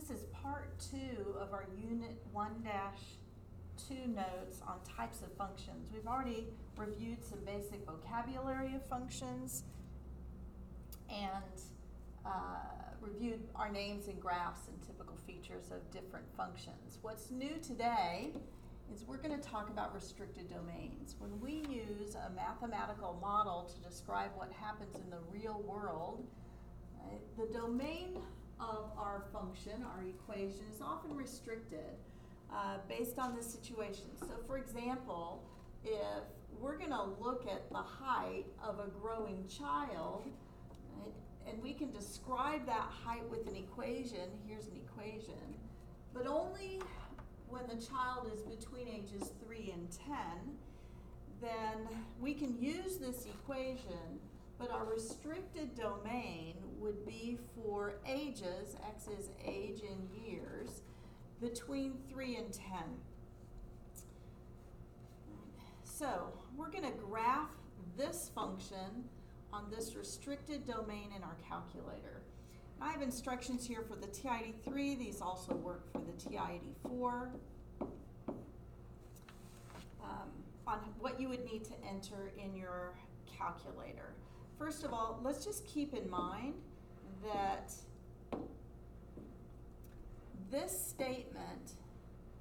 This is part 2 of our Unit 1-2 notes on types of functions. We've already reviewed some basic vocabulary of functions and reviewed our names and graphs and typical features of different functions. What's new today is we're going to talk about restricted domains. When we use a mathematical model to describe what happens in the real world, the domain of our function, our equation, is often restricted based on the situation. So for example, if we're going to look at the height of a growing child, right, and we can describe that height with an equation, here's an equation, but only when the child is between ages 3 and 10, then we can use this equation, but our restricted domain would be for ages, x is age in years, between 3 and 10. So we're going to graph this function on this restricted domain in our calculator. I have instructions here for the TI-83. These also work for the TI-84 on what you would need to enter in your calculator. First of all, let's just keep in mind that this statement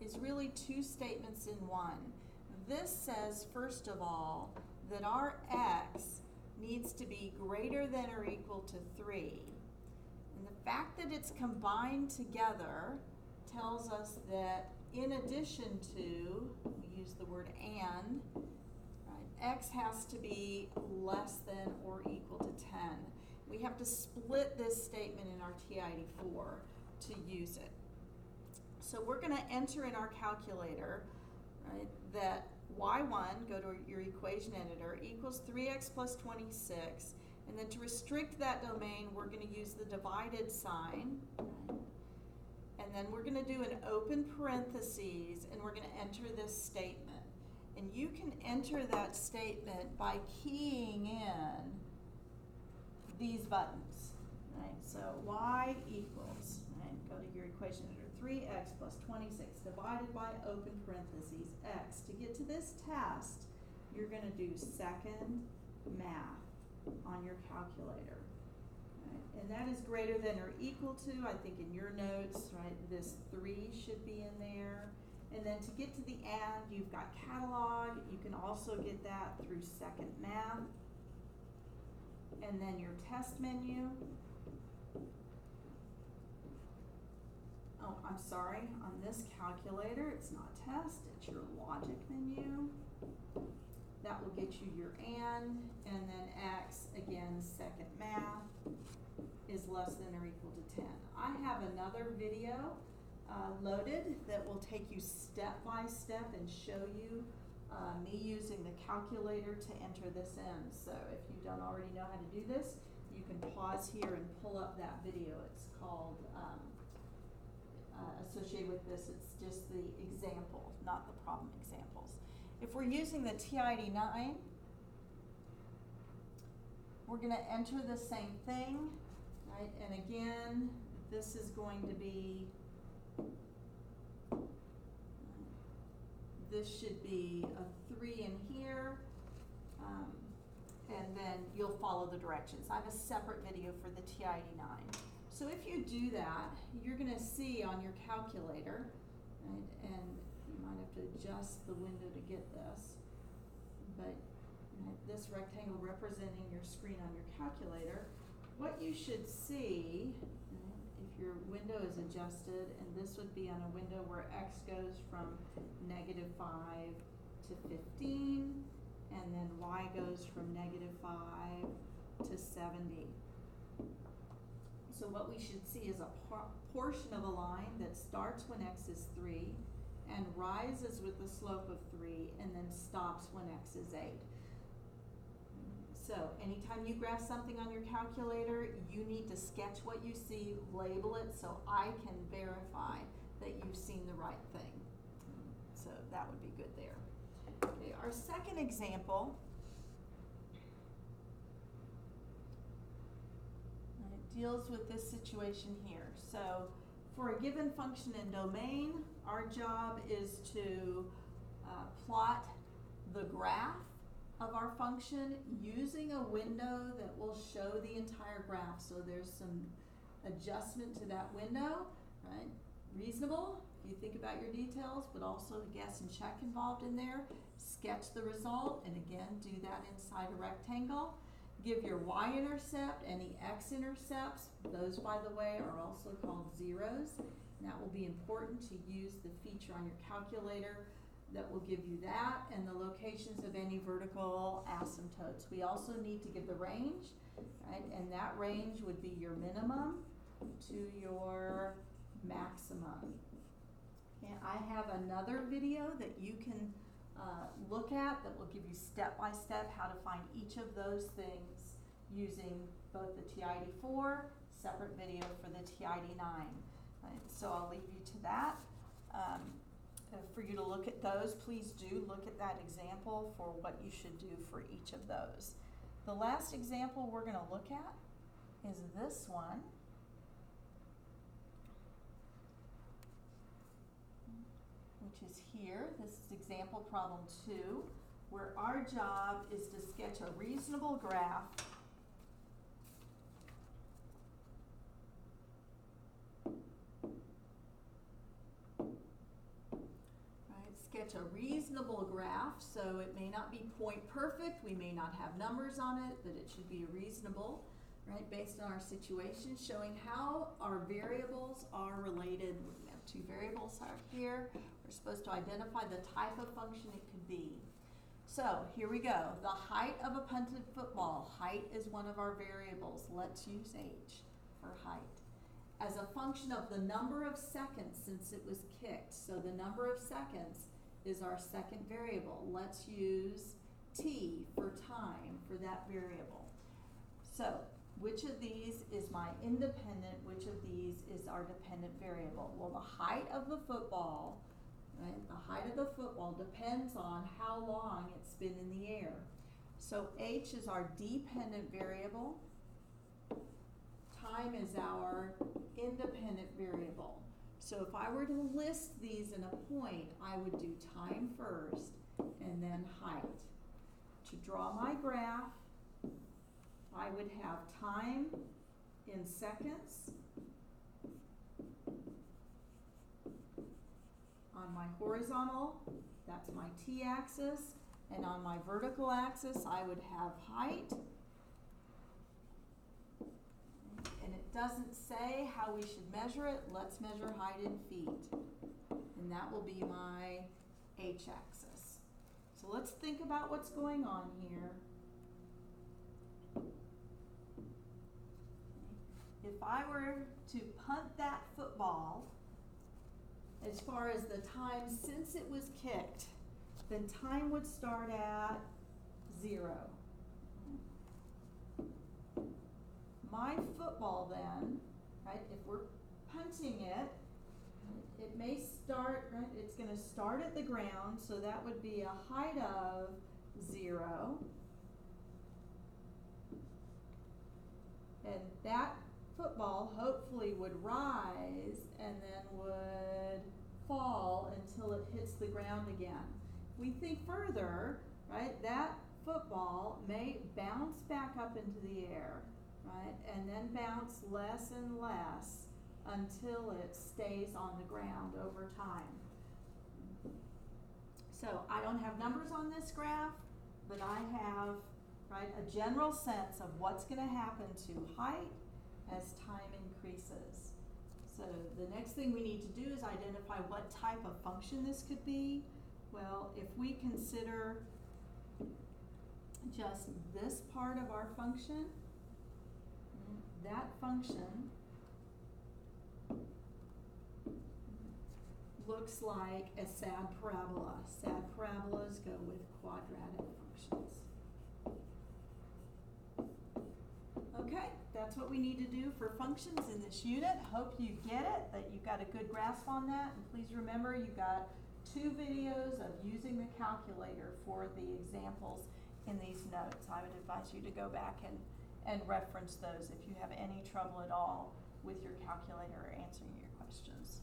is really two statements in one. This says, first of all, that our x needs to be greater than or equal to 3. And the fact that it's combined together tells us that in addition to, we use the word and, right, x has to be less than or equal to 10. We have to split this statement in our TI-84 to use it. So we're going to enter in our calculator, right, that y1, go to your equation editor, equals 3x plus 26. And then to restrict that domain, we're going to use the divided sign. Right? And then we're going to do an open parentheses, and we're going to enter this statement. And you can enter that statement by keying in these buttons. Right? So y equals, right, go to your equation editor, 3x plus 26 divided by open parentheses x. To get to this test, you're going to do second math on your calculator. Right? And that is greater than or equal to, I think in your notes, right, this 3 should be in there. And then to get to the and, you've got catalog. You can also get that through second math. And then your test menu. Oh, I'm sorry, on this calculator, it's not test, it's your logic menu. That will get you your and then x, again, second math, is less than or equal to 10. I have another video loaded that will take you step by step and show you me using the calculator to enter this in. So if you don't already know how to do this, you can pause here and pull up that video. It's called, associated with this, it's just the example, not the problem examples. If we're using the TI-89, we're going to enter the same thing, right? And again, this is going to be, this should be a 3 in here, and then you'll follow the directions. I have a separate video for the TI-89. So if you do that, you're going to see on your calculator, right, and you might have to adjust the window to get this, but right, this rectangle representing your screen on your calculator, what you should see, right, if your window is adjusted, and this would be on a window where x goes from -5 to 15, and then y goes from -5 to 70. So what we should see is a portion of a line that starts when x is 3 and rises with the slope of 3 and then stops when x is 8. So anytime you graph something on your calculator, you need to sketch what you see, label it so I can verify that you've seen the right thing. So that would be good there. Okay, our second example deals with this situation here. So For a given function and domain, our job is to plot the graph of our function using a window that will show the entire graph. So there's some adjustment to that window, right? Reasonable, if you think about your details, but also the guess and check involved in there. Sketch the result, and again, do that inside a rectangle. Give your y-intercept, any x-intercepts. Those, by the way, are also called zeros. And that will be important to use the feature on your calculator that will give you that, and the locations of any vertical asymptotes. We also need to give the range, right? And that range would be your minimum to your maximum. And I have another video that you can look at that will give you step-by-step how to find each of those things using both the TID4, separate video for the TID9. Right? So I'll leave you to that. For you to look at those, please do look at that example for what you should do for each of those. The last example we're going to look at is this one. Which is here. This is example problem 2, where our job is to sketch a reasonable graph sketch a reasonable graph, so it may not be point perfect, we may not have numbers on it, but it should be a reasonable, right, based on our situation, showing how our variables are related. We have 2 variables out here. We're supposed to identify the type of function it could be. So here we go. The height of a punted football. Height is one of our variables. Let's use h for height. As a function of the number of seconds since it was kicked. So the number of seconds is our second variable. Let's use t for time for that variable. So which of these is my independent? Which of these is our dependent variable? Well, the height of the football, right? The height of the football depends on how long it's been in the air. So h is our dependent variable. Time is our independent variable. So if I were to list these in a point, I would do time first and then height. To draw my graph, I would have time in seconds on my horizontal, that's my t-axis, and on my vertical axis I would have height. And it doesn't say how we should measure it. Let's measure height in feet. And that will be my h-axis. So let's think about what's going on here. If I were to punt that football, as far as the time since it was kicked, then time would start at 0. My football then, right, if we're punting it, it may start, right, it's going to start at the ground, so that would be a height of 0. And that football hopefully would rise and then would fall until it hits the ground again. If we think further, right, that football may bounce back up into the air, right, and then bounce less and less until it stays on the ground over time. So I don't have numbers on this graph, but I have, right, a general sense of what's going to happen to height as time increases. So the next thing we need to do is identify what type of function this could be. Well, if we consider just this part of our function, that function looks like a sad parabola. Sad parabolas go with quadratic functions. Okay, that's what we need to do for functions in this unit. Hope you get it, that you got a good grasp on that. And please remember, you got 2 videos of using the calculator for the examples in these notes. I would advise you to go back and reference those if you have any trouble at all with your calculator or answering your questions.